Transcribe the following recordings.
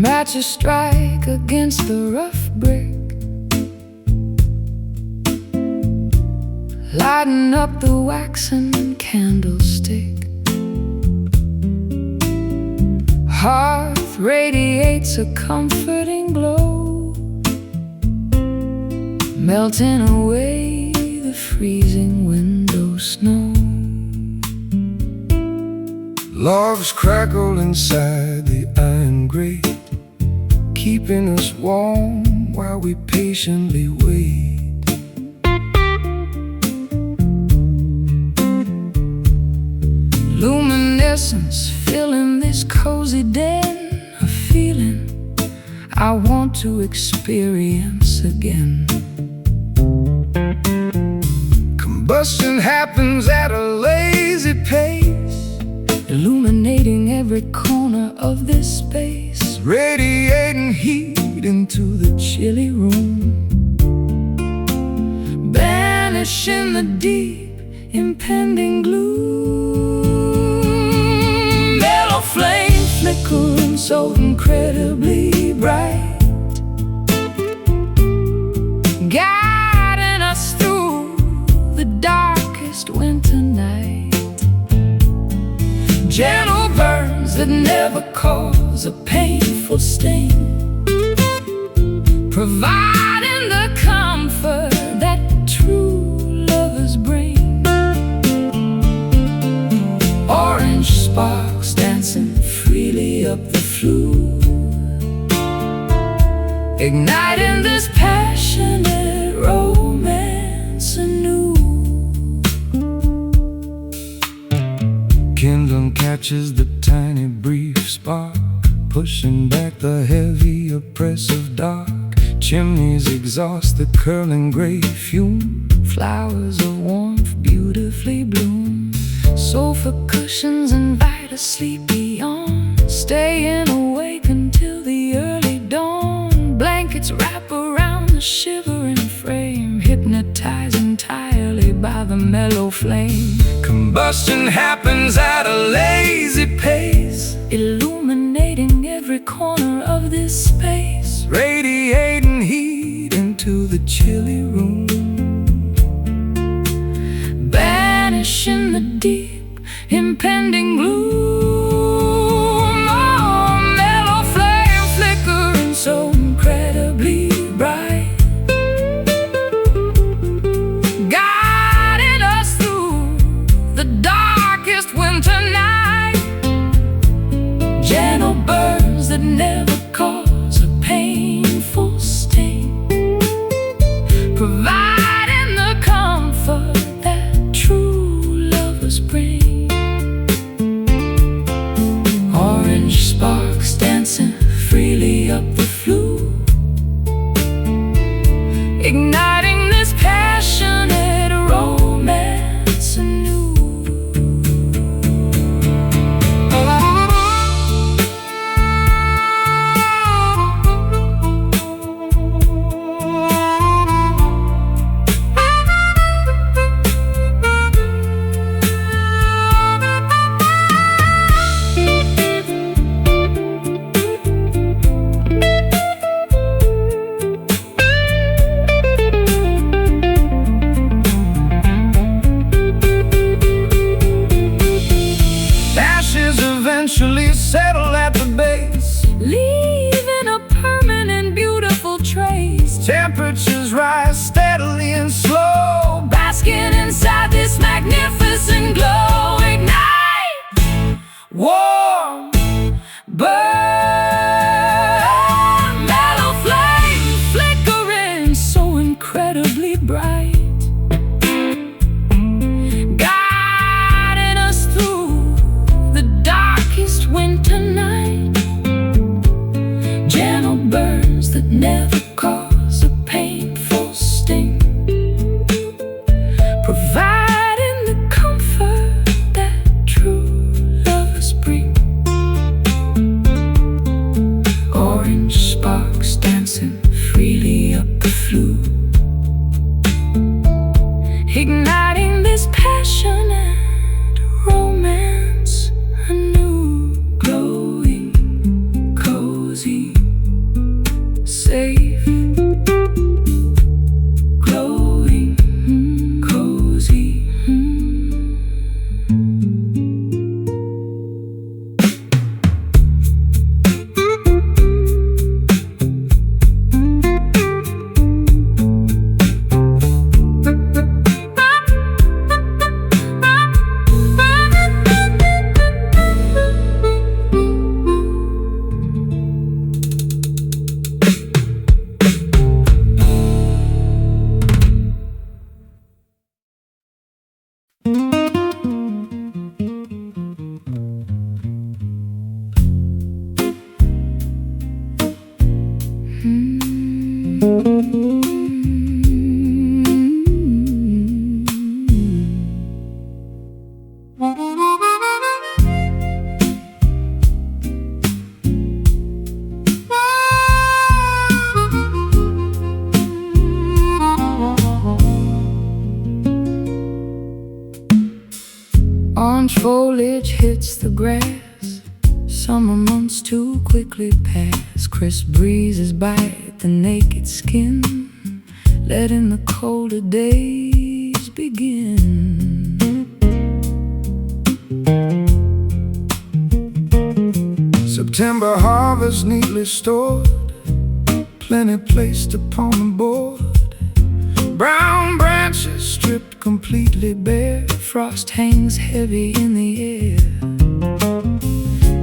Matches strike against the rough brick, lighten up the waxen candlestick. Hearth radiates a comforting glow, melting away the freezing window snow. Logs crackle inside the iron grate, keeping us warm while we patiently wait. Luminescence filling this cozy den, a feeling I want to experience again. Combustion happens at a lazy pace, illuminating every corner of this space, radiating heat into the chilly room, banishing the deep, impending gloom. Mellow flame flickering so incredibly bright, guiding us through the darkest winter night. Gentle burns that never cause a painful sting, providing the comfort that true lovers bring. Orange sparks dancing freely up the flue, igniting this passionate romance anew. Kindling catches the tiny brief spark, pushing back the heavy oppressive dark. Chimneys exhaust the curling gray fume, Flowers of warmth beautifully bloom. Sofa cushions invite a sleepy yawn, staying awake until the early dawn. Blankets wrap around the shivering frame, hypnotized entirely by the mellow flame. Combustion happens at a lazy pace, illuminating every corner of this space, radiating heat into the chilly room, banishing the deep, impending gloom. Oh, mellow flame flickering so incredibly bright, guiding us through the darkest winter night. Gentle burns that never cause a painful sting, providing the comfort that true lovers bring. Orange sparks dancing freely up the flue, igniting this passionate romance anew. eventually settle at the base, leaving a permanent beautiful trace. Temperatures rise steadily and slow, basking inside this magnificent glow. Ignite, warm, burn, mellow flame flickering so incredibly bright, guiding us through the darkest winter night. Gentle burns that never cause a painful sting, providing the comfort that true lovers bring. Orange foliage hits the grass, summer months too quickly pass. Crisp breezes bite the naked skin, letting the colder days begin. September harvest neatly stored, plenty placed upon the board. Brown branches stripped completely bare, Frost hangs heavy in the air.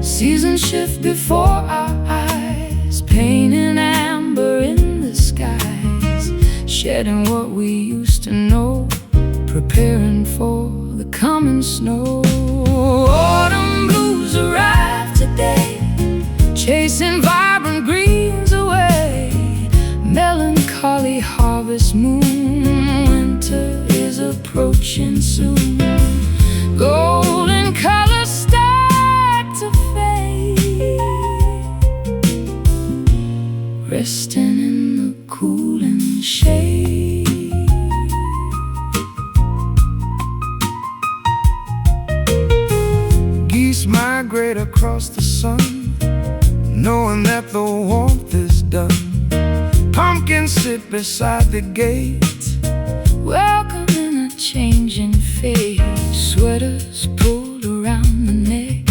Seasons shift before our eyes, pain and amber in the skies, shedding what we used to know, preparing for the coming snow. Autumn blues arrive today, chasing vibrant greens away. Melancholy harvest moon, winter is approaching soon. Golden colors start to fade, resting in the cooling shade. Geese migrate across the sun, knowing that the warmth is done. Pumpkins sit beside the gate, welcoming a changing fate. Sweaters pulled around the neck,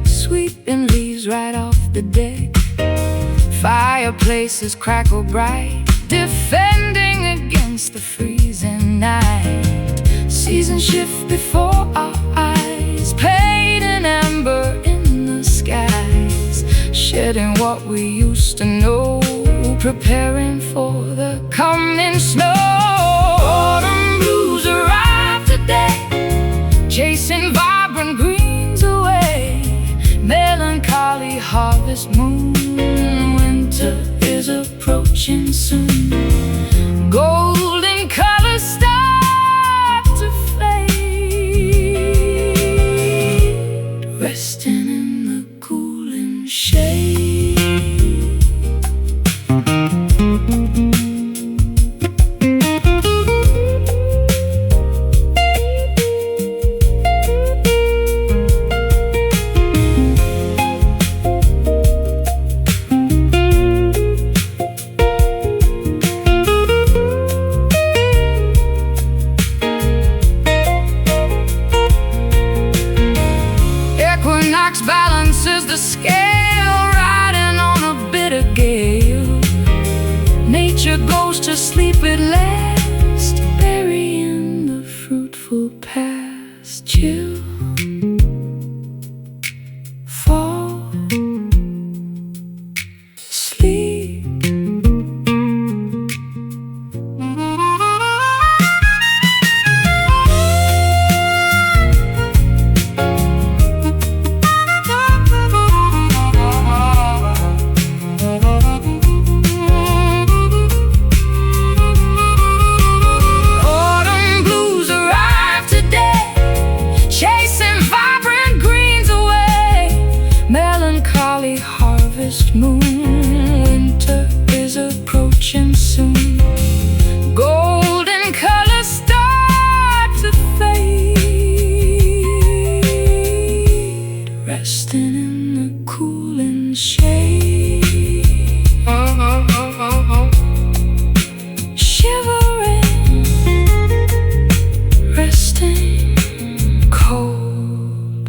sweeping leaves right off the deck. Fireplaces crackle bright, defending against the freezing night. Seasons shift before our eyes, paint and amber in the skies, shedding what we used to know, preparing for the coming snow. Autumn blues arrive today, chasing vibrant greens away. Melancholy harvest moon, winter is approaching soon. Golden colors start to fade, resting in the cooling shade. Balances the scale, riding on a bitter gale. Nature goes to sleep at last, burying the fruitful past. Chill, fall, sleep. Harvest moon, winter is approaching soon. Golden colors start to fade, resting in the cooling shade. Shivering, resting cold.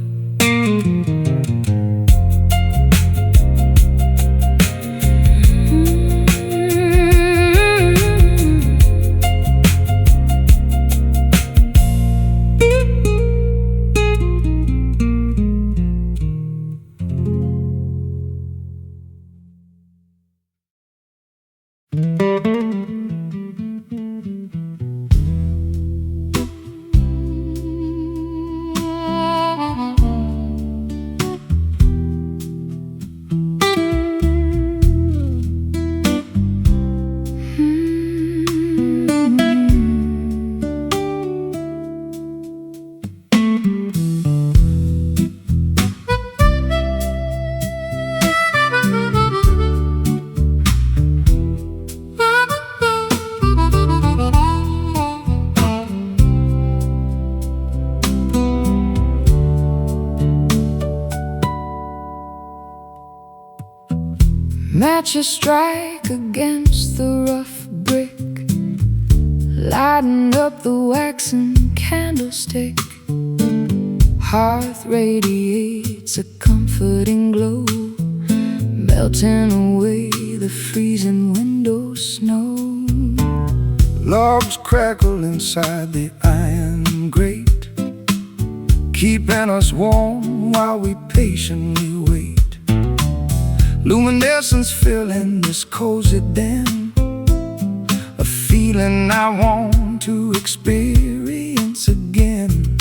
Matches strike against the rough brick, lighting up the waxen candlestick. Hearth radiates a comforting glow, melting away the freezing window snow. Logs crackle inside the iron grate, keeping us warm while we patiently wait. Luminescence filling this cozy den, a feeling I want to experience again.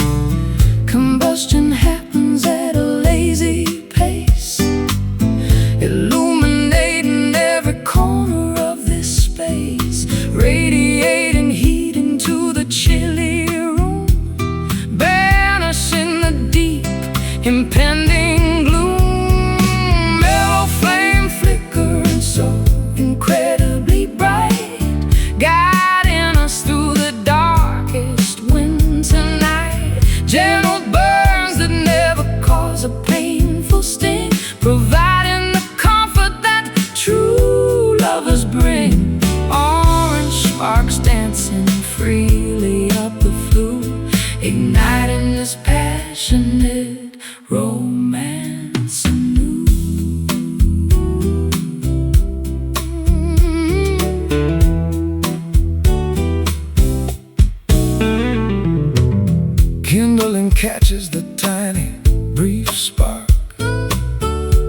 Combustion happens at a lazy pace, illuminating every corner of this space, radiating heat into the chilly room, banishing the deep, impending gloom. Mellow flame flickering so incredibly bright, guiding us through the darkest winter night. Gentle burns that never cause a painful sting, providing the comfort that true lovers bring. Orange sparks dancing freely up the flue, igniting this passionate romance anew. Kindling catches the tiny, brief spark,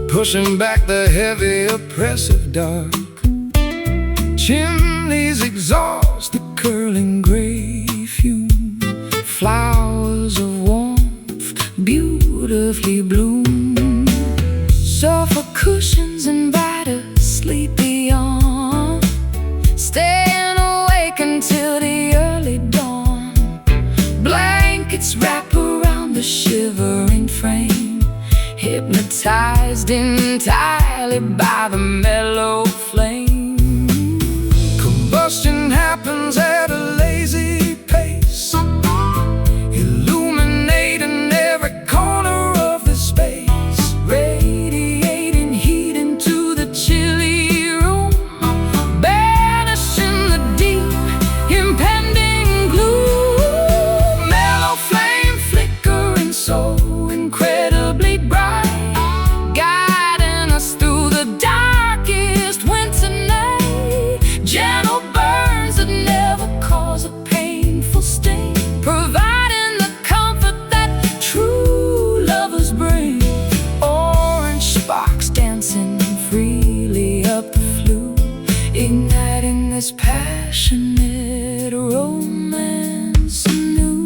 pushing back the heavy, oppressive dark. Chimneys exhaust the curling gray fume, flowers of warmth beautifully bloom. Sofa cushions invite a sleepy yawn, staying awake until the early dawn. Blankets wrap around the shivering frame, hypnotized entirely by the mellow flame. Combustion happens at a lazy pace, illuminating every corner of the space, radiating heat into the chilly room, banishing the deep, impending gloom. Mellow flame flickering so incredibly bright, guiding us through the darkest winter night. Gentle burns that never cause a painful sting, providing the comfort that true lovers bring. Orange sparks dancing freely up the flue, igniting this passionate romance anew.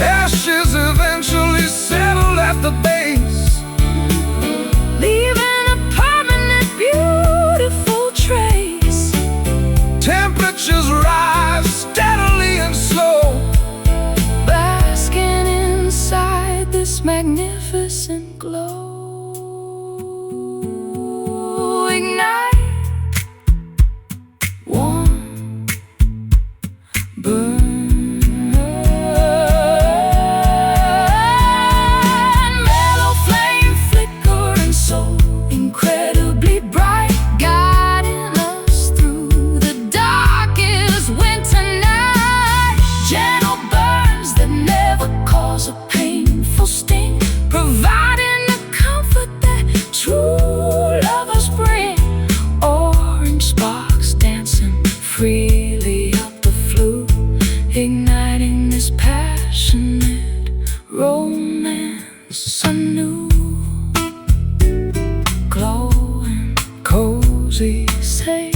Ashes eventually settle at the base, Leaving a permanent beautiful trace. temperatures rise steadily and slow, Basking inside this magnificent glow. Ignite, warm, burn. Mellow flame flickering so incredibly bright, guiding us through the darkest winter night. Gentle burns that never cause a painful sting, providing the comfort that true lovers bring. Orange sparks dancing freely up the flue, igniting this passionate romance anew. Glowing, cozy, safe.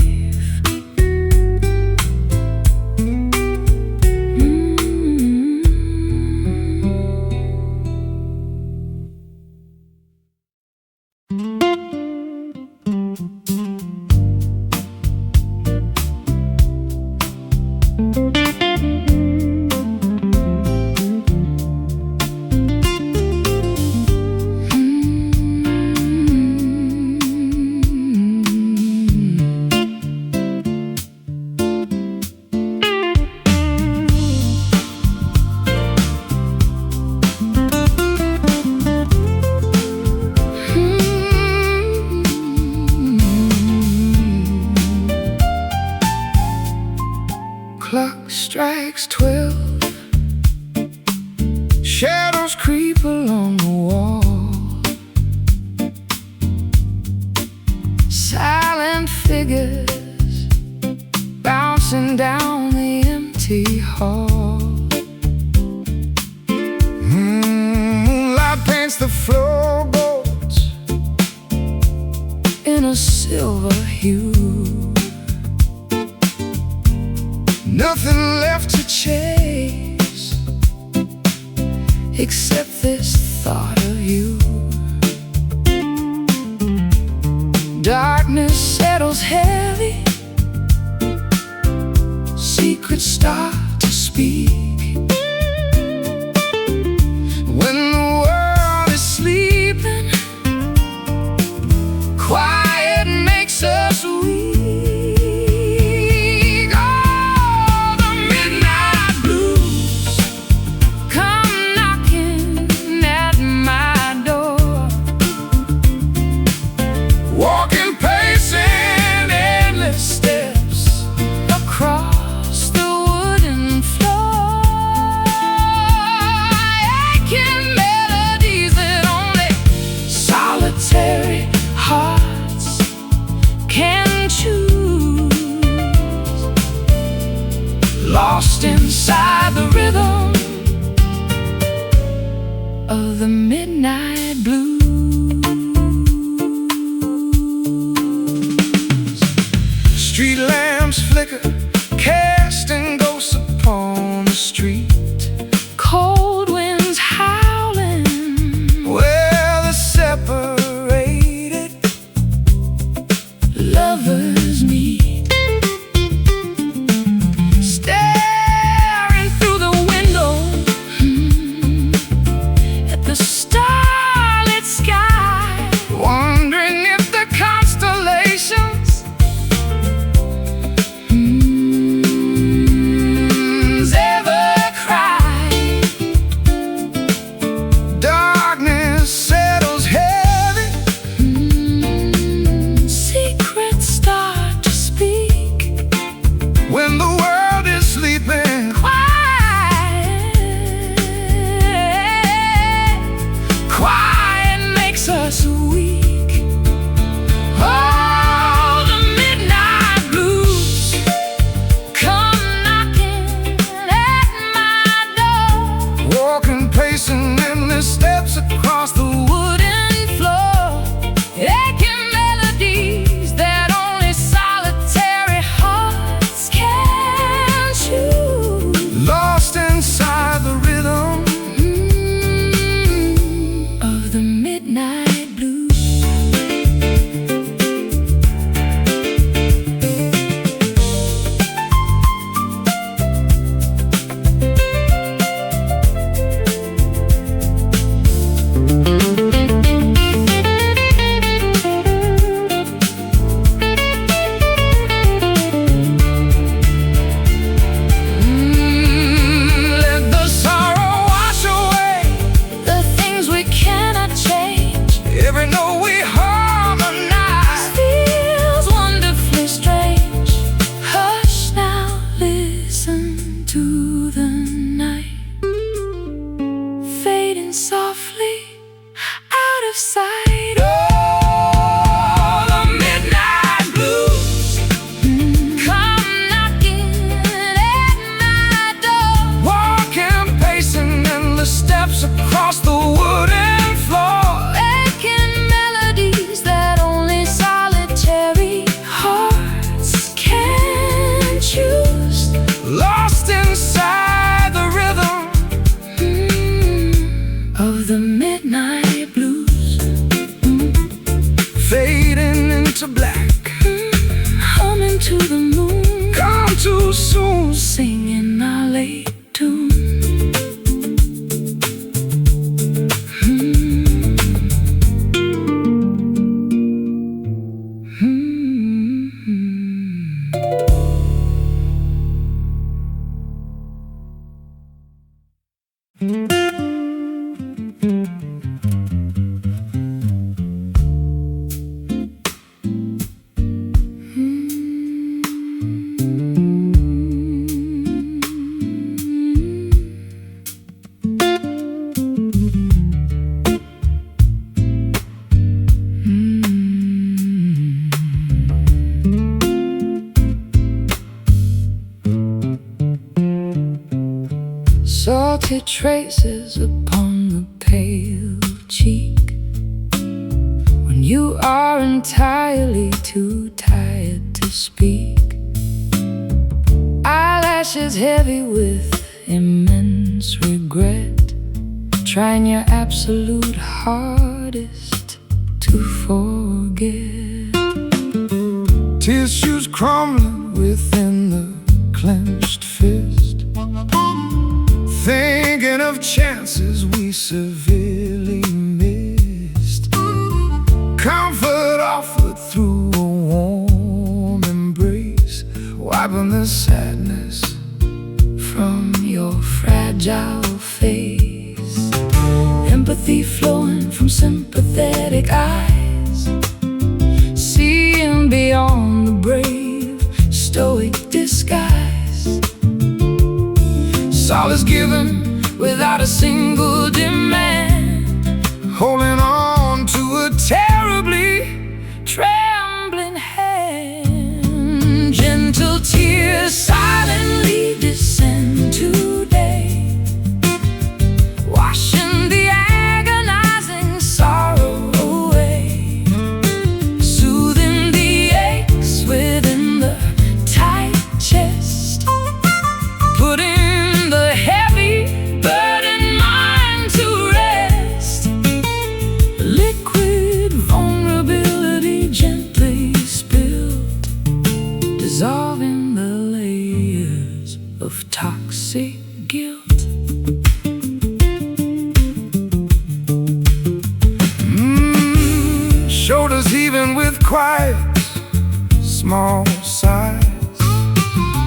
strikes 12. Shadows creep along the wall. Silent figures bouncing down the empty hall. Moonlight paints the floorboards in a silver hue. Nothing left to chase except this thought of you. Darkness settles heavy. Secrets start to speak. When the world is sleeping, quiet makes us weak. Lost inside the rhythm of the midnight blues. Street lamps flicker, casting ghosts upon the street. Cold winds howling where the separated lovers meet. When the world is sleeping, quiet makes us weak. Oh, the midnight blues come knocking at my door. Walking, pacing endless steps across the wooden floor. Aching melodies that only solitary hearts can choose. Lost inside the rhythm of the midnight blues. Let the sorrow wash away the things we cannot change. Every note we harmonize feels wonderfully strange. Hush now, listen to the night fading softly out of sight. Oh, the midnight blues come knocking at my door. Walking, pacing endless steps across the wooden floor. Aching melodies that only solitary hearts can choose. Lost inside the rhythm of the midnight blues. Fading into black, humming to the moon. Gone too soon, singing our late tune. salty traces upon the pale cheek. When you are entirely too tired to speak, eyelashes heavy with immense regret, trying your absolute hardest to forget. Tissues crumbling within the clenched fist, thinking of chances we severely missed. Comfort offered through a warm embrace, wiping the sadness from your fragile face. Empathy flowing from sympathetic eyes, seeing beyond the brave, stoic disguise. Solace given without a single demand, holding on to a terribly trembling hand. Gentle tears silently descend today, washing the agonizing sorrow away, soothing the aches within the tight chest, putting the heavy burdened mind to rest. Liquid vulnerability gently spilled, dissolving the layers of toxic guilt. Shoulders heaving with quiet, small sighs,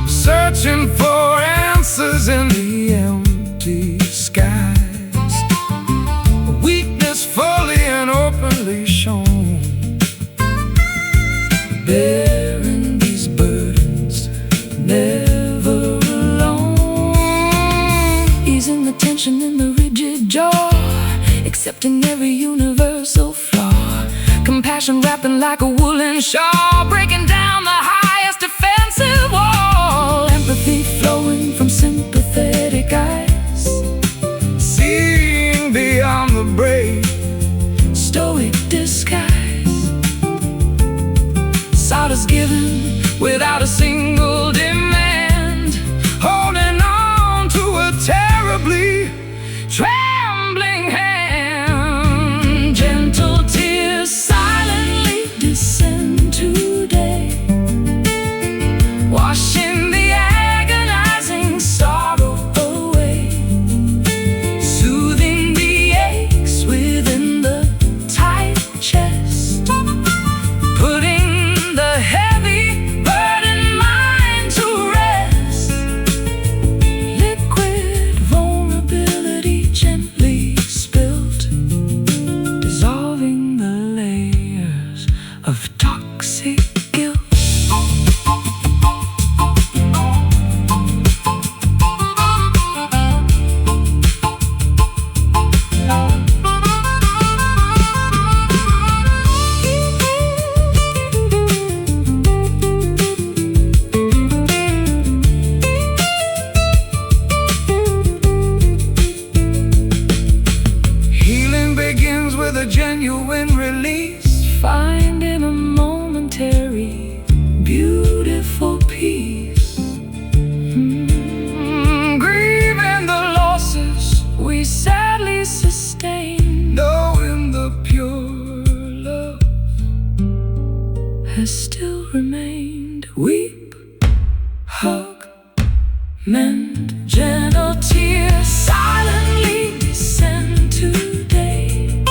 searching for answers in the empty skies. Weakness fully and openly shown, bearing these burdens, never alone. Easing the tension in the rigid jaw, accepting every universal flaw. Compassion wrapping like a woolen shawl, breaking down the highest defensive wall. Empathy flowing from sympathetic eyes, seeing beyond the brave, stoic disguise. Solace given without a single demand, holding on to a terribly trembling hand. Gentle tears silently descend today, washing the agonizing sorrow away, soothing the aches within the tight chest, putting the heavy burdened mind to rest. Liquid vulnerability gently spilt, dissolving the layers of toxic guilt. Healing begins with a genuine release, finding a momentary, beautiful peace. Grieving the losses we sadly sustain, knowing the pure love has still remained. Weep, hug, mend. Gentle tears silently descend today,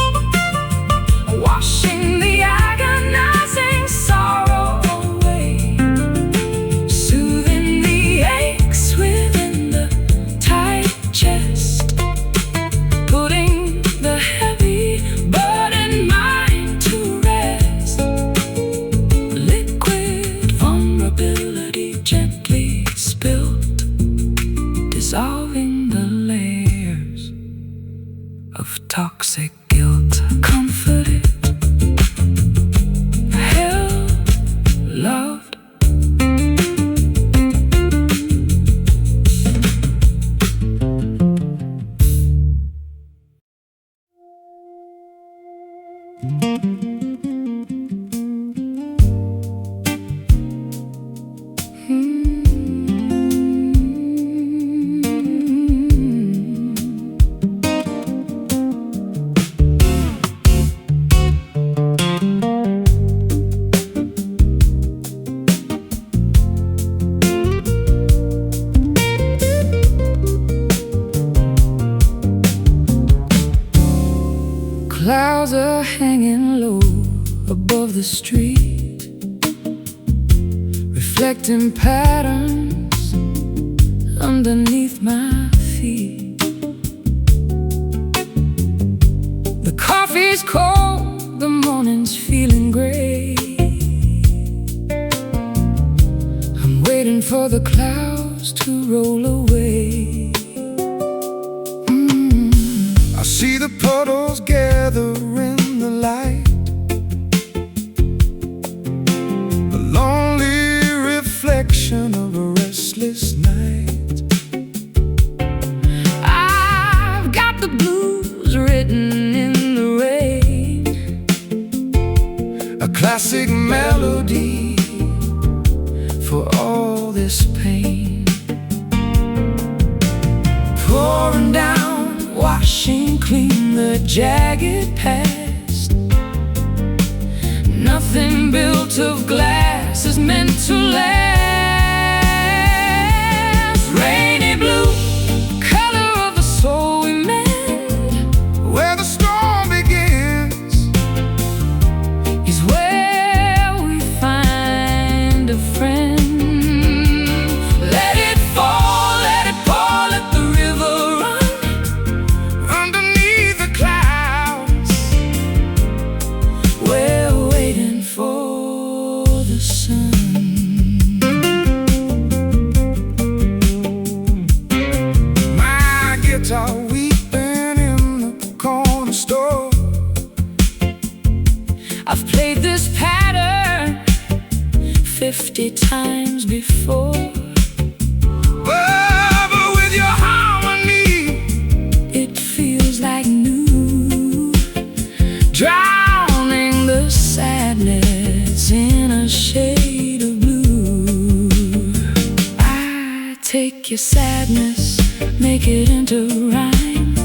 washing the agonizing sorrow away, soothing the aches within the tight chest, putting the heavy burdened mind to rest. Liquid vulnerability gently spilled, dissolving the layers of toxic guilt. Comforted, held, loved. Clouds are hanging low above the street, reflecting patterns underneath my feet. The coffee's cold, the morning's feeling gray. I'm waiting for the clouds to roll away. I see the puddles gather in the light, a lonely reflection of a restless night. I've got the blues written in the rain, A classic melody for all this pain. pouring down, Washing clean the jagged past. Nothing built of glass is meant to last. Rainy blue, color of the soul we mend, where the storm begins. is where we find a friend. Let it fall, let it pour, let the river run. Underneath the clouds, We're waiting for the sun. my guitar weeping in the corner store. I've played this pattern 50 times before. But with your harmony, It feels like new, drowning the sadness in a shade of blue. I take your sadness, make it into rhyme,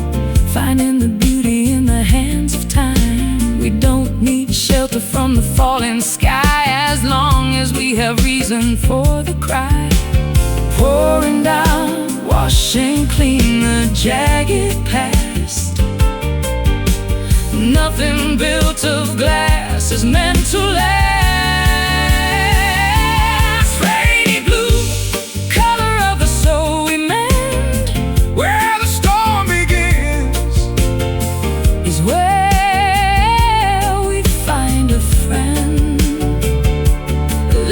finding the beauty in the hands of time. We don't need shelter from the falling sky, as long as we have reason for the cry. Pouring down, washing clean the jagged past. Nothing built of glass is meant to last. Rainy blue, color of the soul we mend, where the storm begins. is where we find a friend.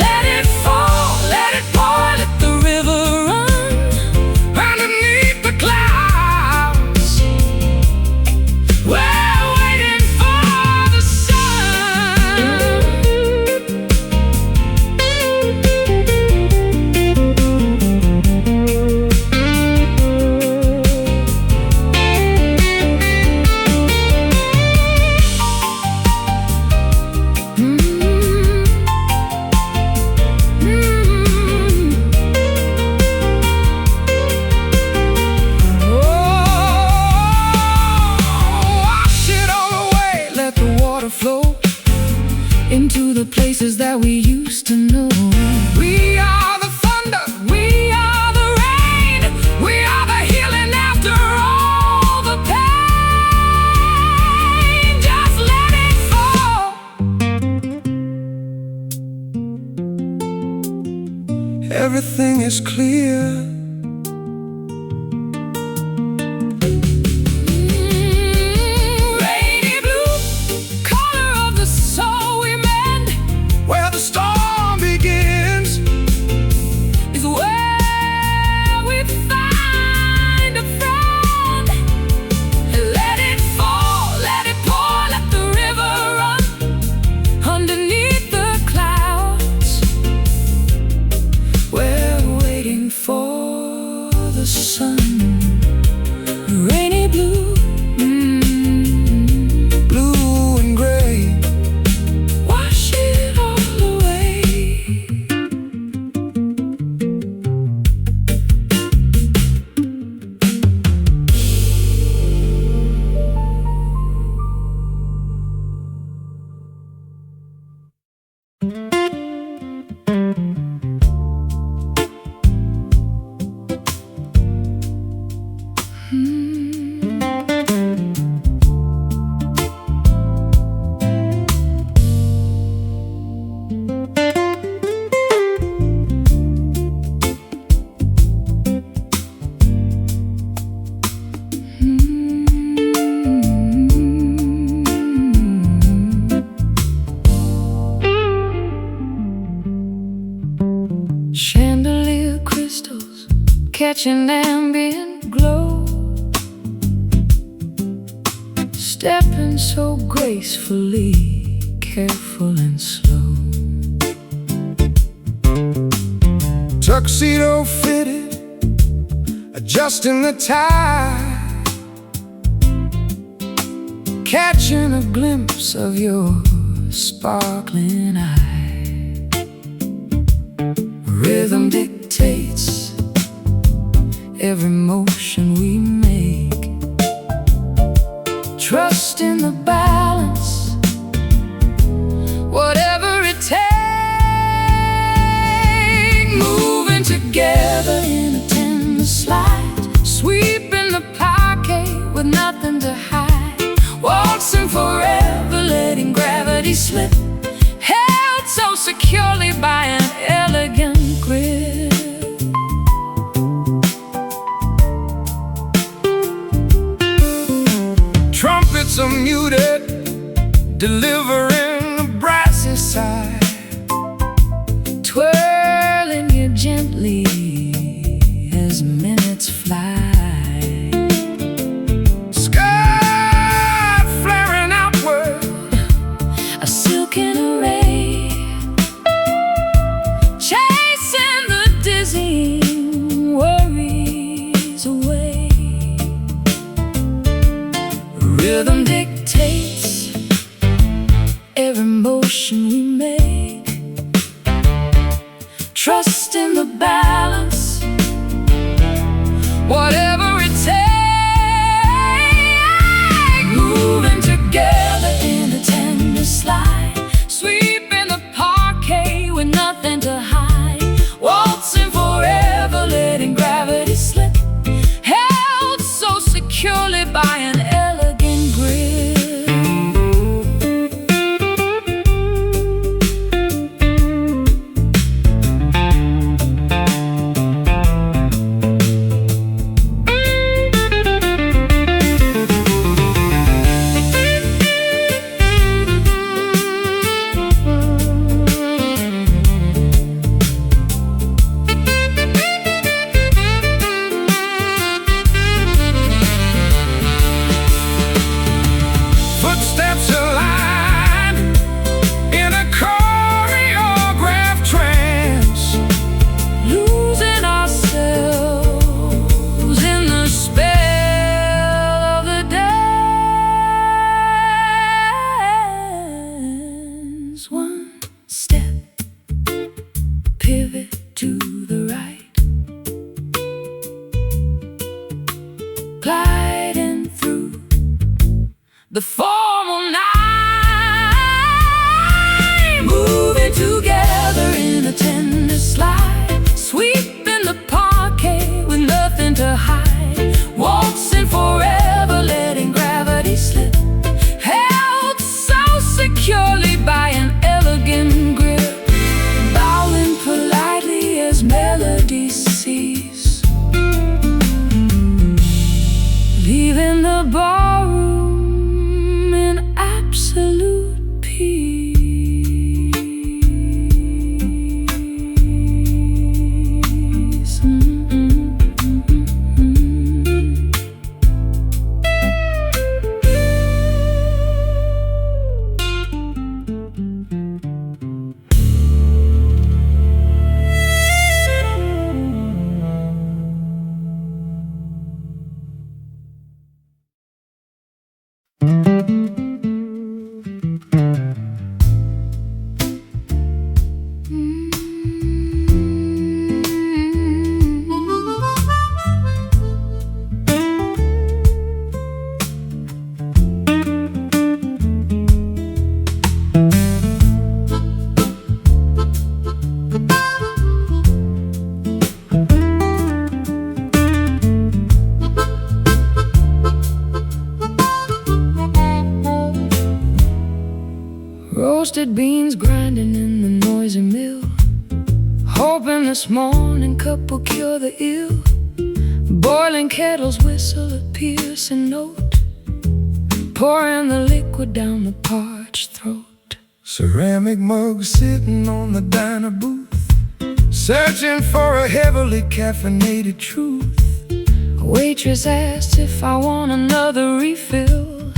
Let it fall, let it pour, let the river run. Underneath the clouds, We're waiting for the sun. wash it all away, let the water flow. Into the places that we used to know. We are the thunder, We are the rain, we are the healing after all the pain. Just let it fall. everything is clear. Rainy blue, color of the soul we mend, Where the storm begins, is where we find a friend. Let it fall, let it pour, let the river run. Underneath the clouds, we're waiting for catching ambient glow, stepping so gracefully, careful and slow. Tuxedo fitted, adjusting the tie, catching a glimpse of your sparkling eye. Rhythm dictates every motion we make. Trust in the balance, whatever it takes. Moving together in a tender slide, sweeping the parquet with nothing to hide. Waltzing forever, letting gravity slip, held so securely by an elegant grip. trumpets are muted, delivering a brassy sigh, twirling you gently as minutes fly. skirt flaring outward, A silken array, chasing the dizzying worries away. Rhythm dictates every motion we make. Trust in the balance, whatever it takes. Moving together in a tender slide, sweeping the parquet with nothing to hide. Waltzing forever, letting gravity slip, held so securely by an elegant grip. footsteps align in a choreographed trance, Losing ourselves in the spell of the dance. One step, pivot to the right, gliding through the formal night. Moving together in a tender slide, sweeping the parquet with nothing to hide. Waltzing forever, letting gravity slip, held so securely by an elegant grip. Bowing politely as melody cease, leaving the ballroom in absolute peace. Roasted beans grinding in the noisy mill, hoping this morning cup will cure the ill. Boiling kettles whistle a piercing note, pouring the liquid down the parched throat. ceramic mugs sitting on the diner booth, searching for a heavily caffeinated truth. A waitress asked if I want another refill,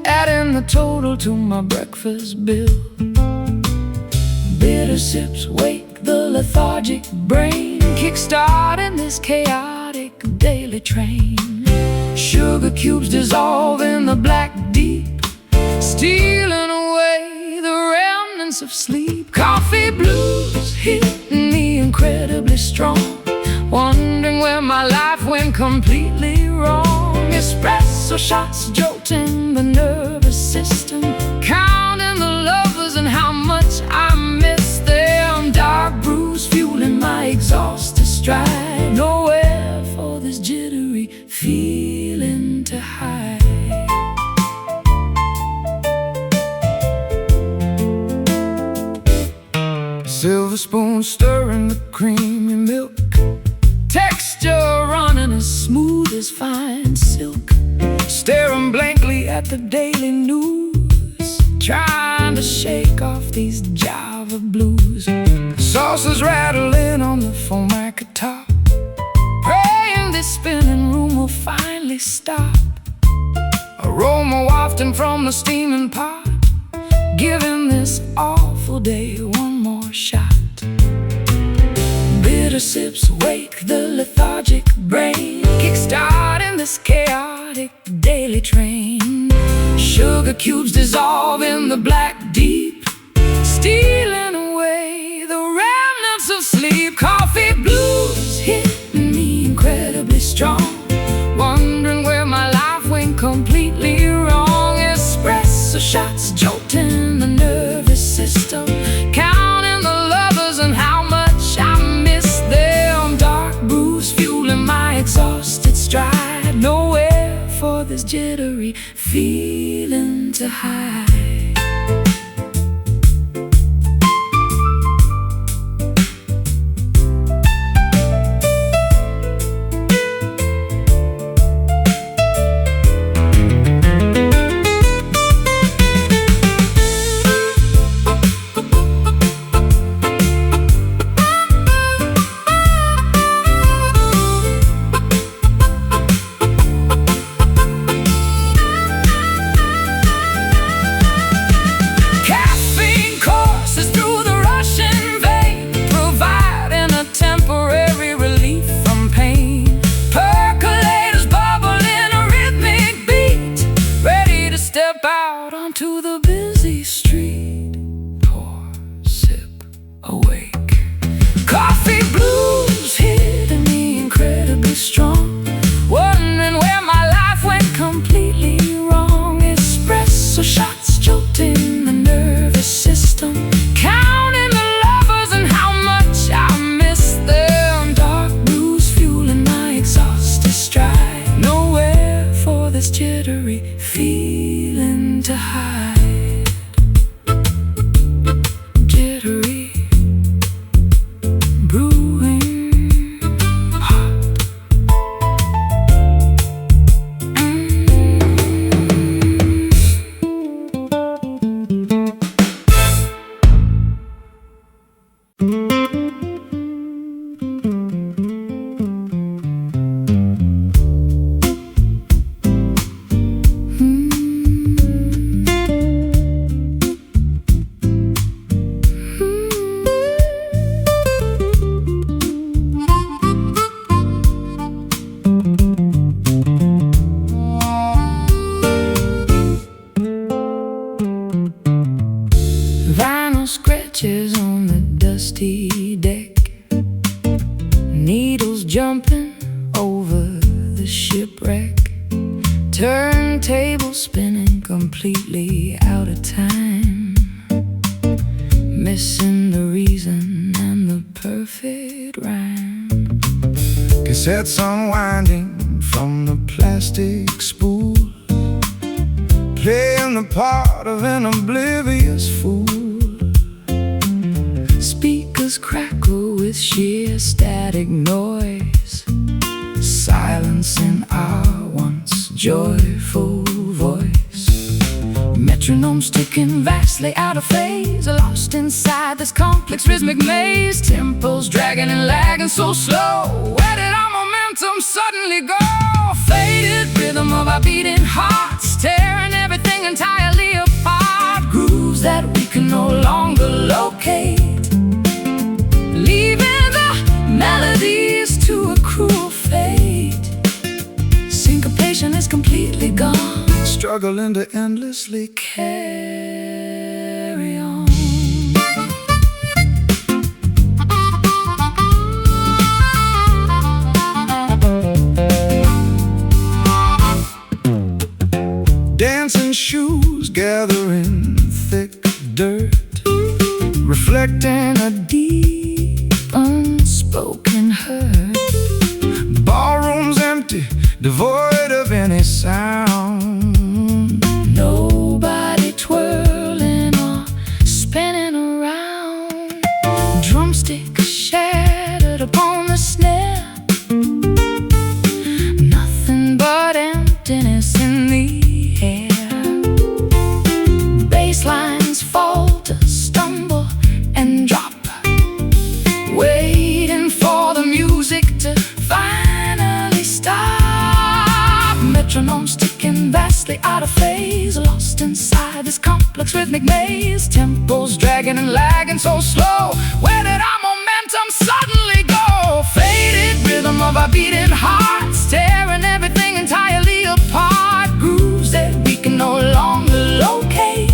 adding the total to my breakfast bill. Bitter sips wake the lethargic brain, kickstarting this chaotic daily train. Sugar cubes dissolve in the black deep, stealing away the remnants of sleep. Coffee blues hit me incredibly strong, wondering where my life went completely wrong. Espresso shots jolting the nervous system, counting the lovers and how much I miss them. Dark brews fueling my exhausted stride, nowhere for this jittery feeling to hide. Silver spoon stirring the creamy milk, Texture running as smooth as fine silk, staring blankly at the daily news, trying to shake off these Java blues. saucers rattling on the formica top, Praying this spinning room will finally stop. aroma wafting from the steaming pot, Giving this awful day one more shot. Bitter sips wake the lethargic brain, kickstarting this chaotic daily train. Sugar cubes dissolve in the black deep, stealing away the remnants of sleep. Coffee blues hit me incredibly strong, wondering where my life went completely wrong. Espresso shots jolting the nervous system, counting the lovers and how much I miss them. Dark brews fueling my exhausted stride, nowhere for this jittery feeling to hide. To the busy street, pour, sip, awake. Coffee blues hitting me incredibly strong, wondering where my life went completely wrong. Espresso shots jolting the nervous system, counting the lovers and how much I miss them. Dark brews fueling my exhausted stride, nowhere for this jittery feeling to hide. Jittery, brewing hot. Vinyl scratches on the dusty deck, needles jumping over the shipwreck, turntable spinning completely out of time, missing the reason and the perfect rhyme. cassettes unwinding from the plastic spool, playing the part of an oblivious fool. Speakers crackle with sheer static noise, silencing our once joyful voice. Metronomes ticking vastly out of phase, lost inside this complex rhythmic maze. Tempos dragging and lagging so slow. Where did our momentum suddenly go? Faded rhythm of our beating hearts, tearing everything entirely apart. Grooves that we can no longer locate, leaving the melodies to a cruel fate. Syncopation is completely gone, struggling to endlessly carry on. dancing shoes gathering thick dirt, Reflecting a deep, unspoken hurt. ballrooms empty, devoid of any sound. Nobody twirling or spinning around. Drumstick shattered upon the snare. Nothing but emptiness in the air. Basslines falter, stumble, and drop, waiting for the music to finally stop. Metronomes ticking vastly out of phase, lost inside this complex rhythmic maze. Tempos dragging and lagging so slow. Where did our momentum suddenly go? Faded rhythm of our beating hearts, tearing everything entirely apart. Grooves that we can no longer locate,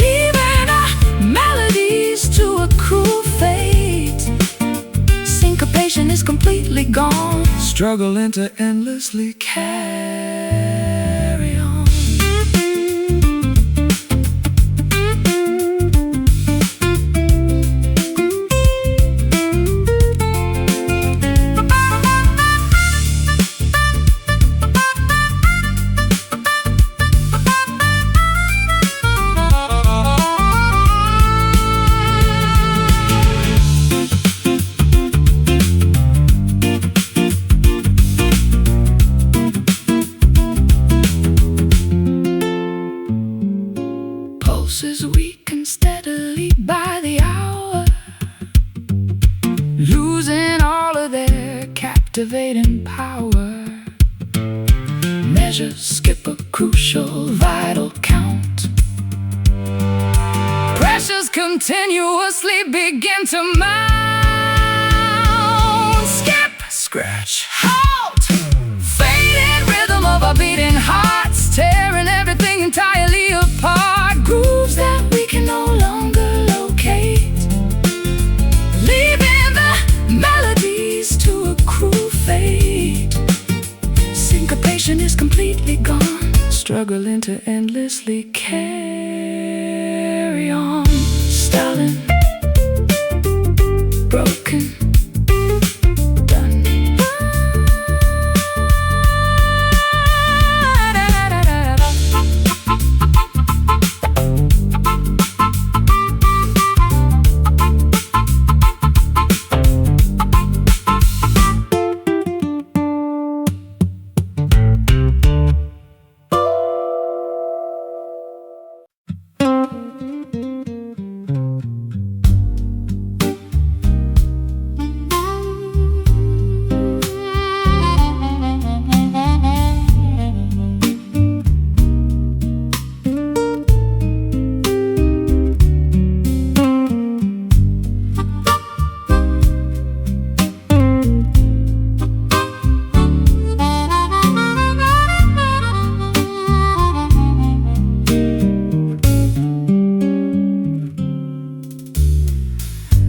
leaving our melodies to a cruel fate. Syncopation is completely gone, Struggling to endlessly carry on. Pulses weaken steadily by the hour, losing all of their captivating power. Measures skip a crucial vital count. Pressures continuously begin to mount. Skip, scratch. halt, faded rhythm of our beating hearts, tearing everything entirely apart. Grooves that we can no longer locate, leaving the melodies to a cruel fate. Syncopation is completely gone, Struggling to endlessly carry on. Stalling, broken, done.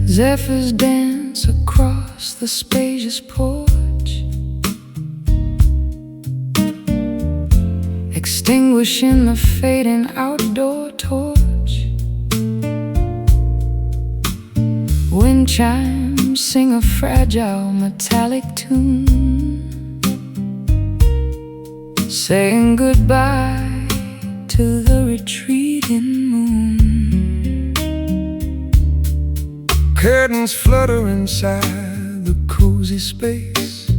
Zephyrs dance across the spacious porch, extinguishing the fading outdoor torch. Wind chimes sing a fragile metallic tune, saying goodbye to the retreating moon. Curtains flutter inside the cozy space,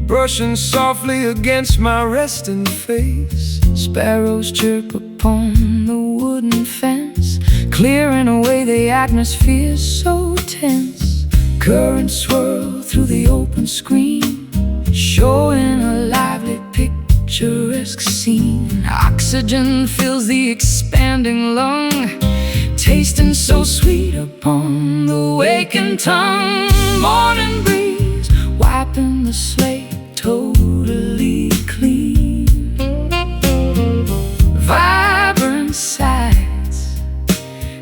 brushing softly against my resting face. Sparrows chirp upon the wooden fence, clearing away the atmosphere so tense. Currents swirl through the open screen, showing a lively picturesque scene. Oxygen fills the expanding lung, tasting so sweet upon the wakened tongue. Morning breeze wiping the slate totally clean. Vibrant sights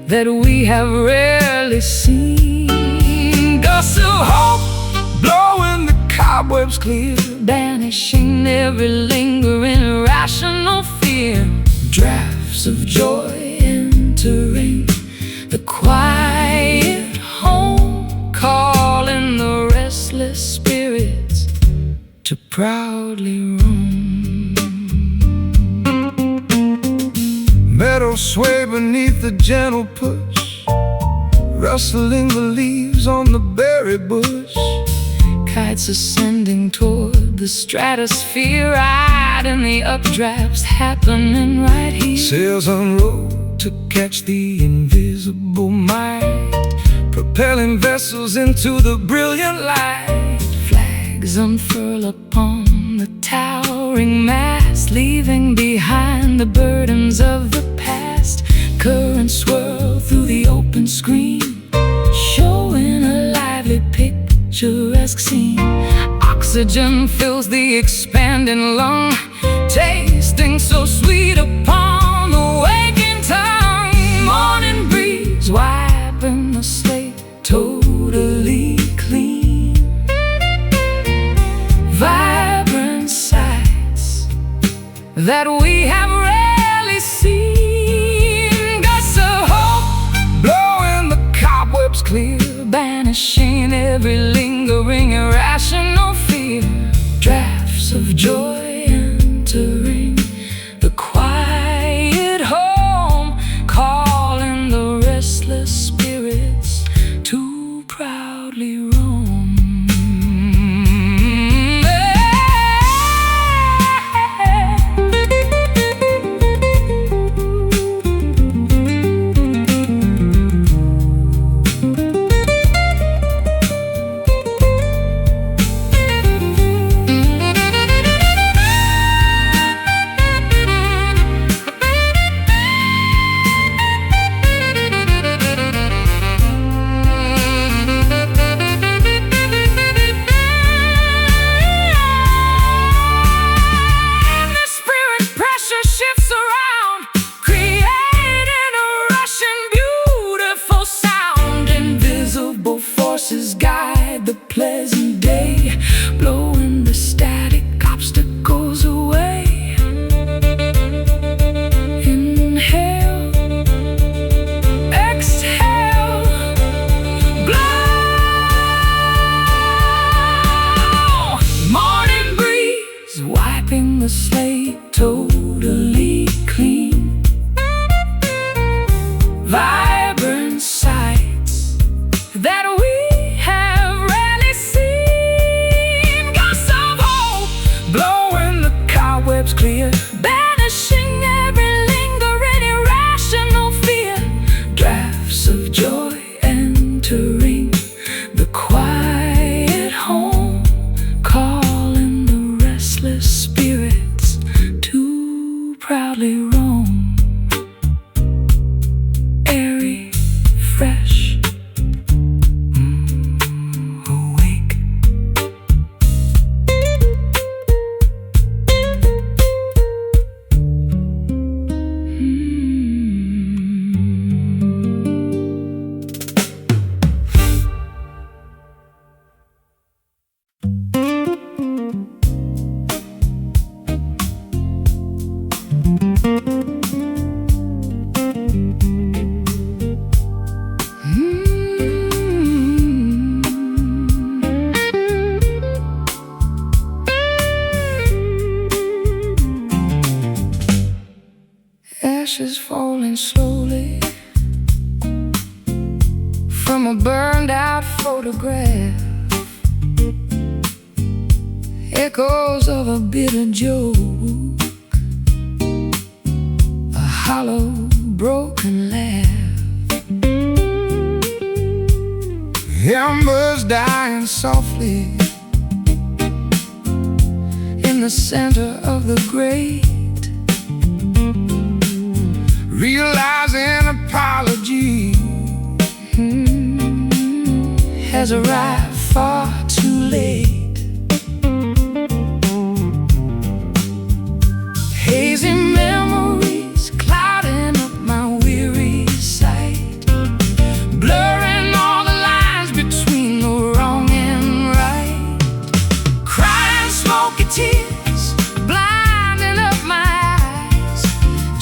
that we have rarely seen. Gusts of hope blowing the cobwebs clear, banishing every lingering irrational fear. Drafts of joy entering the quiet home, calling the restless spirits to proudly roam. Meadows sway beneath the gentle push, rustling the leaves on the berry bush. Kites ascending toward the stratosphere, riding the updrafts happening right here. Sails unroll to catch the invisible might, propelling vessels into the brilliant light. Flags unfurl upon the towering mast, leaving behind the burdens of the past. Currents swirl through the open screen, showing a lively picturesque scene. Oxygen fills the expanding lung, tasting so sweet upon the waking tongue. Morning breeze wiping the slate totally clean. Vibrant sights that we have rarely seen. Gusts of hope Blowing the cobwebs clear, banishing every lingering irrational fear. Drafts of joy entering the quiet home, calling the restless spirits to proudly roam. Guide the pleasant day, blowing the static obstacles away. Inhale, exhale, blow. Morning breeze wiping the slate totally clean. Vibrant sights that we clear, banishing every lingering irrational fear. Drafts of joy entering the quiet home, calling the restless spirits to proudly roam. Airy, fresh, awake. Ashes falling slowly from a burned out photograph. Echoes of a bitter joke, a hollow, broken laugh. Embers dying softly In the center of the grate, realizing apology has arrived far too late. Hazy memories clouding up my weary sight, blurring all the lines between the wrong and right. Crying smoky tears, blinding up my eyes,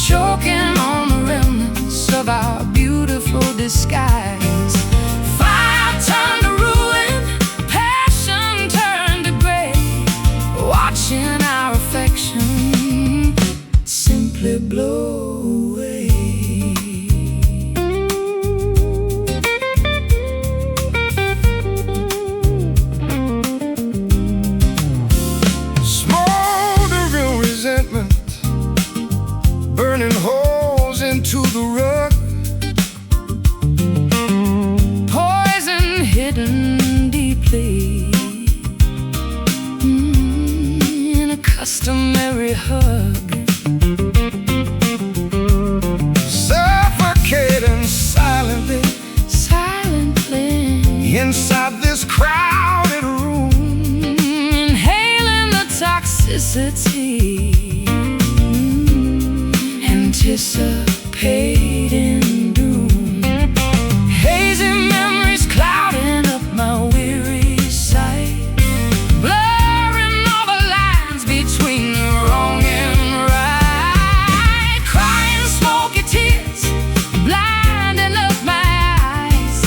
choking on the remnants of our beautiful disguise. Fire turned to ruin, passion turned to gray, watching our affection simply blow away. Smoldering resentment, burning holes into the rug. Poison hidden deeply in a customary hug. Suffocating silently inside this crowded room. Inhaling the toxicity, anticipating doom. Hazy memories clouding up my weary sight, blurring all the lines between the wrong and right. Crying smoky tears, blinding up my eyes,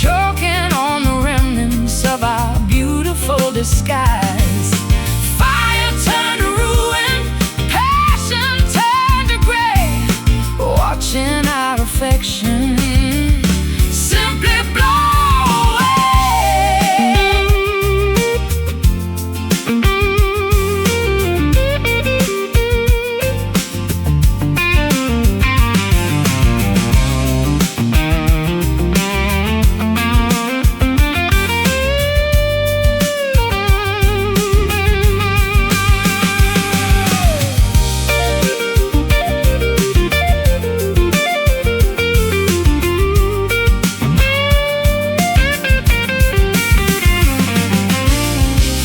choking on the remnants of our beautiful disguise. Fire turned to ruin, passion turned to gray, watching our affection simply blow away.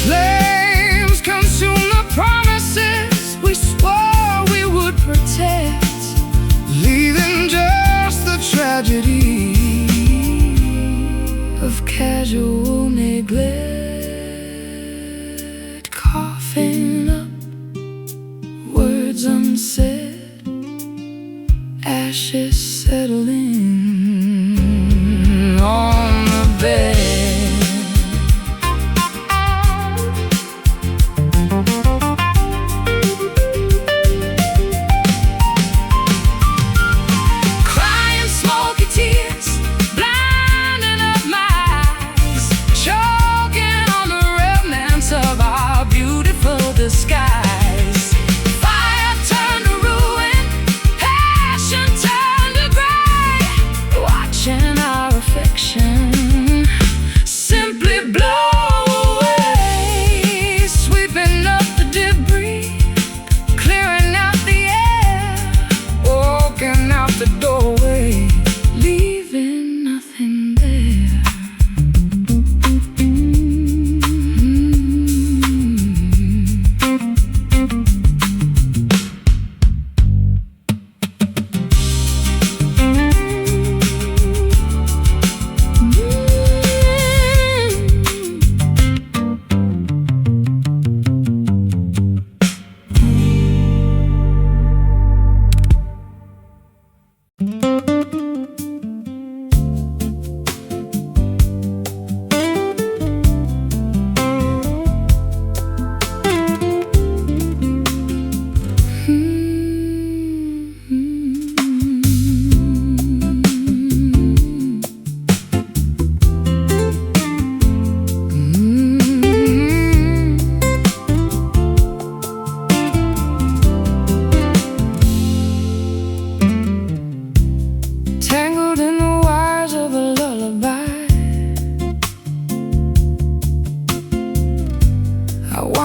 Flames consume the promises we swore we would protect, leaving just the tragedy Of casual neglect, coughing up words unsaid, ashes settling on the bed. Crying smoky tears, blinding up my eyes, choking on the remnants of our beautiful disguise. Fire turned to ruin, passion turned to gray,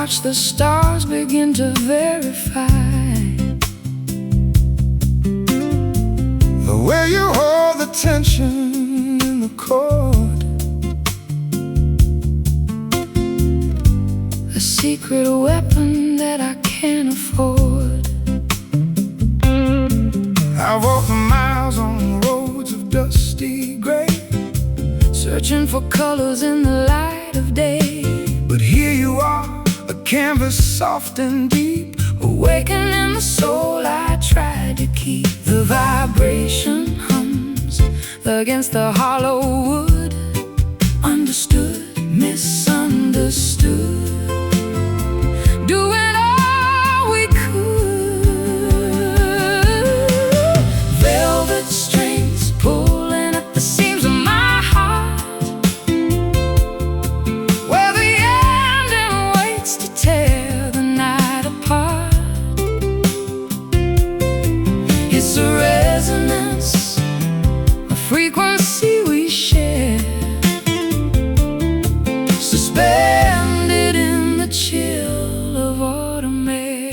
watch the stars begin to verify the way you hold the tension in the chord, a secret weapon that I can't afford. I've walked miles on roads of dusty gray, searching for colors in the light of day. but here you are, a canvas soft and deep, Awakening the soul I tried to keep. The vibration hums against the hollow wood. Understood, misunderstood, doing all we could. Velvet strings pulling at the seams of my heart, where the ending waits to tear the night apart. It's a resonance, a frequency we share, suspended in the chill of autumn air.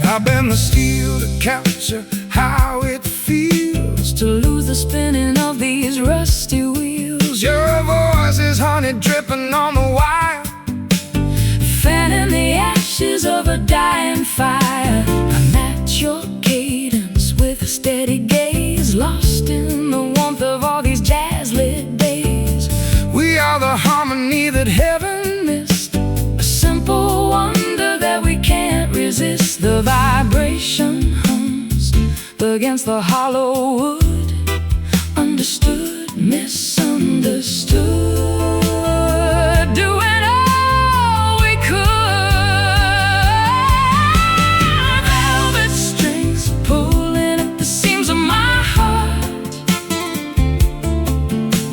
I've been the steel to capture how it feels To lose the spinning of these rusty wheels. Your voice is honey dripping on the wire, Fanning the ashes of a dying fire. I match your cadence with a steady gaze, lost in the warmth of all these jazz-lit days. we are the harmony that heaven Missed a simple wonder that we can't resist. The vibration hums against the hollow wood. Understood, misunderstood, doing all we could. Velvet strings pulling at the seams of my heart,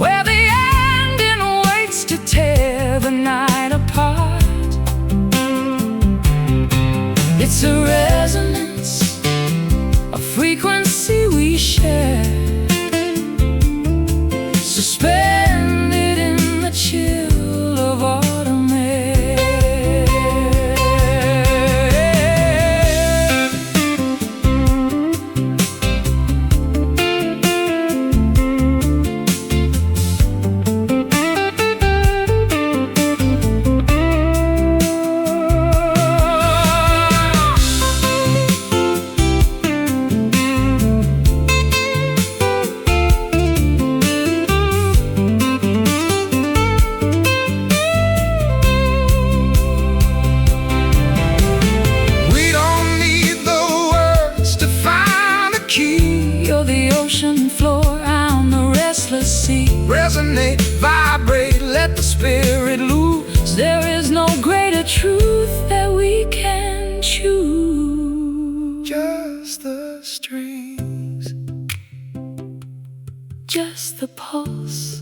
where the ending waits to tear the night apart. It's a resonance, a frequency we share, suspended in the chill of autumn air. We don't need the words to find the key. You're the ocean floor, I'm the restless sea. Resonate, vibrate, let the spirit loose. There is no greater truth that we can choose. Just the strings, Just the pulse,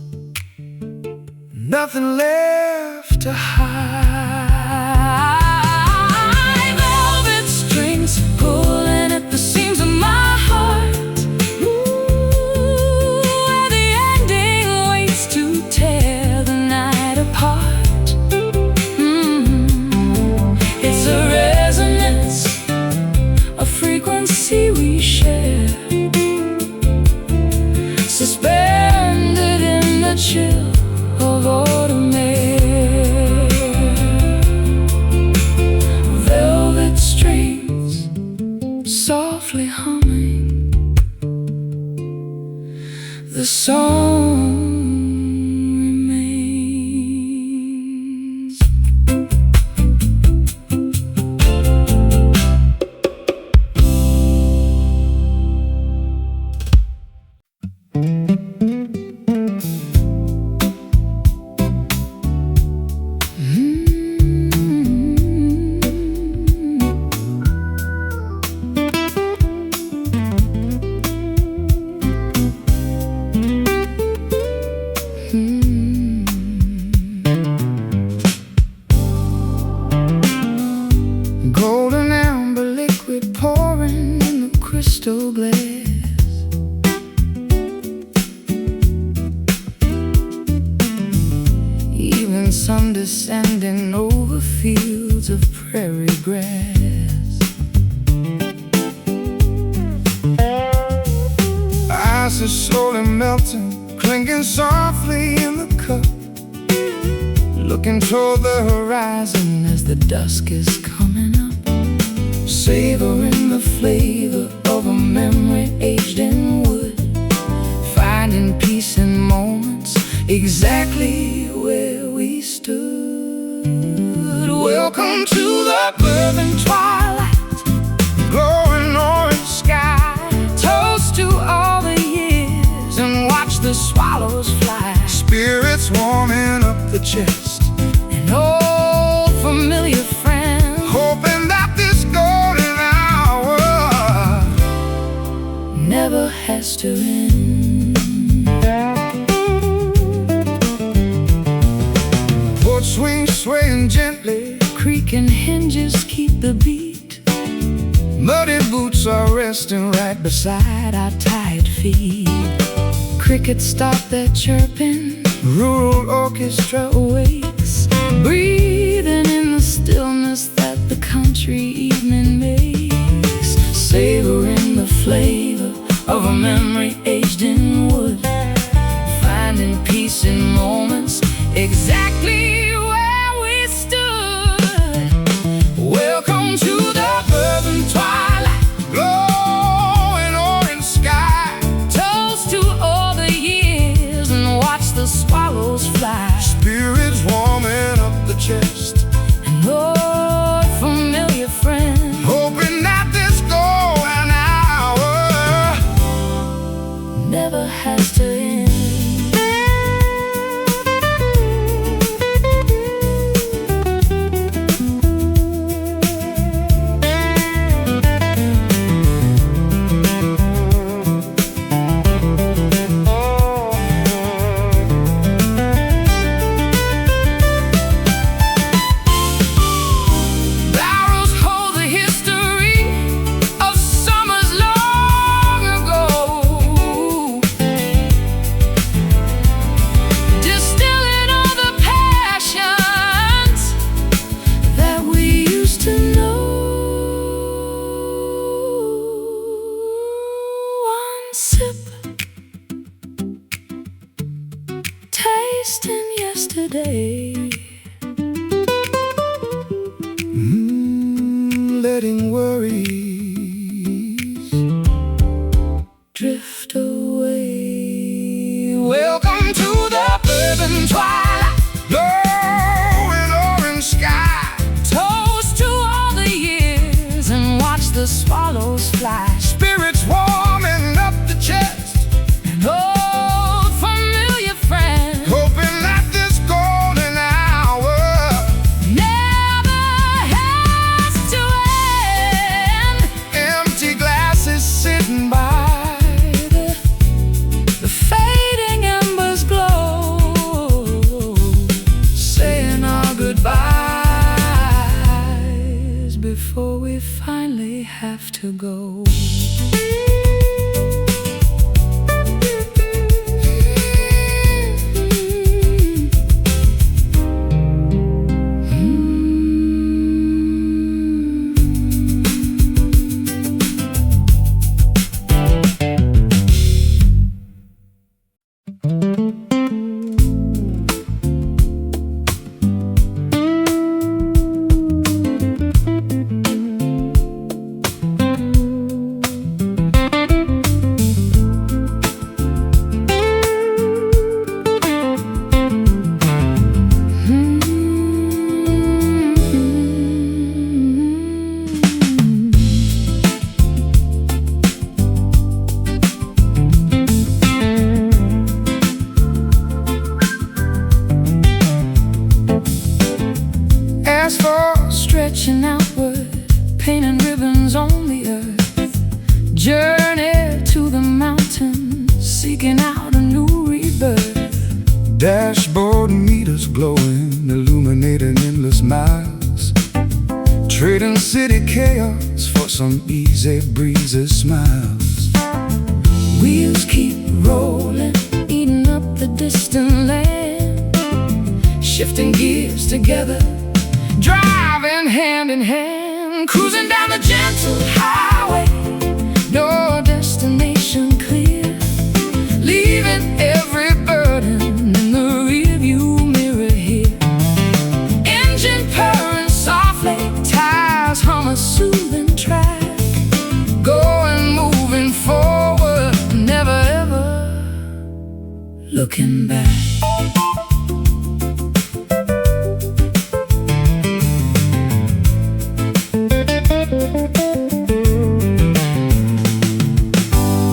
nothing left to hide. velvet strings pulling at the seams of my heart. Ooh, where the ending waits to tear the night apart. It's a resonance, a frequency we share, suspended in the chill of autumn air. Velvet strings softly humming the song remains. Golden amber liquid pouring in the crystal glass. Even some sun descending over fields of prairie grass. Ice is slowly melting, clinking softly in the cup, looking toward the horizon As the dusk is coming up, savoring the flavor of a memory aged in wood, finding peace in moments exactly where we stood. Welcome to the urban twilight, glowing orange sky. toast to all the years and watch the swallows fly. Spirits warming up the chest, An old familiar friend, hoping that this golden hour never has to end. boat swing swaying gently, Creaking hinges keep the beat, muddy boots are resting right beside our tired feet. Crickets stop their chirping, rural orchestra awakes, breathing in the stillness that the country evening makes, savoring the flavor of a memory aged in wood, finding peace in moments exactly where we stood. Welcome to the urban twilight, glowing orange sky. toast to all the years and watch the swallows fly. Spirits warming up the chest, An old familiar friend, hoping that this golden hour never has to end. barrels hold the history of summers long ago, Distilling all the passions that we used to know. One sip, tasting yesterday, letting worries drift away. welcome to the urban twilight, glowing orange sky. Toast to all the years and watch the swallows fly. Spirits warming up the chest, An old familiar friend, hoping that this golden hour never has to end. empty glasses sitting by The fading embers glow, saying our goodbyes before we finally have to go. as for Stretching outward, painting ribbons on the earth, journey to the mountains, seeking out a new rebirth. dashboard meters glowing, illuminating endless miles, trading city chaos for some easy breezy smiles. Wheels keep rolling, eating up the distant land, shifting gears together, driving hand in hand, cruising down the gentle highway. No destination clear, leaving every burden in the rearview mirror here. Engine purring softly, tires hum a soothing track, going, moving forward, never ever looking back.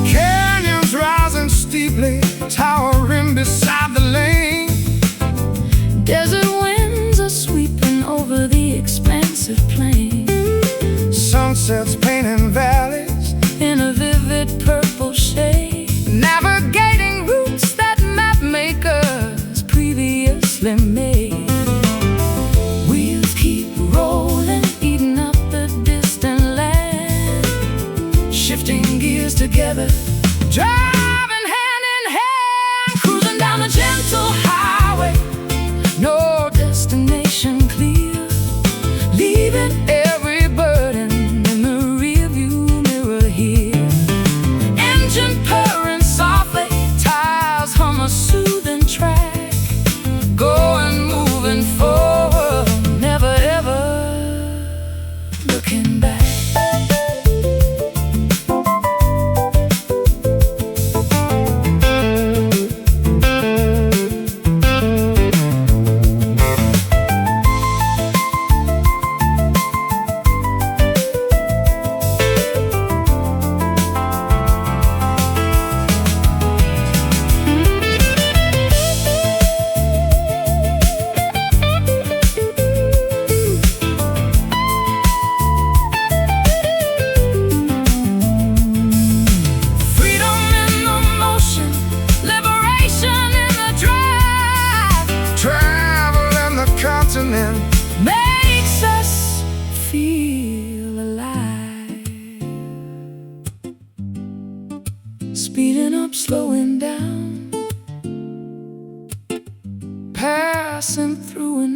Canyons rising steeply, towering beside the lane. Desert winds are sweeping over the expansive plain. Sunsets painting valleys In a vivid purple shade, navigating routes that map makers previously made. Wheels keep rolling, eating up the distant land, shifting gears together, driving hand in hand, cruising down the gentle highway. No destination clear, leaving every burden in the rearview mirror here. Engine purring softly, tires hum a soothing track, going, moving forward, never ever looking back. Freedom in the motion, liberation in the drive, traveling the continent. makes us feel alive. Speeding up, slowing down, passing through an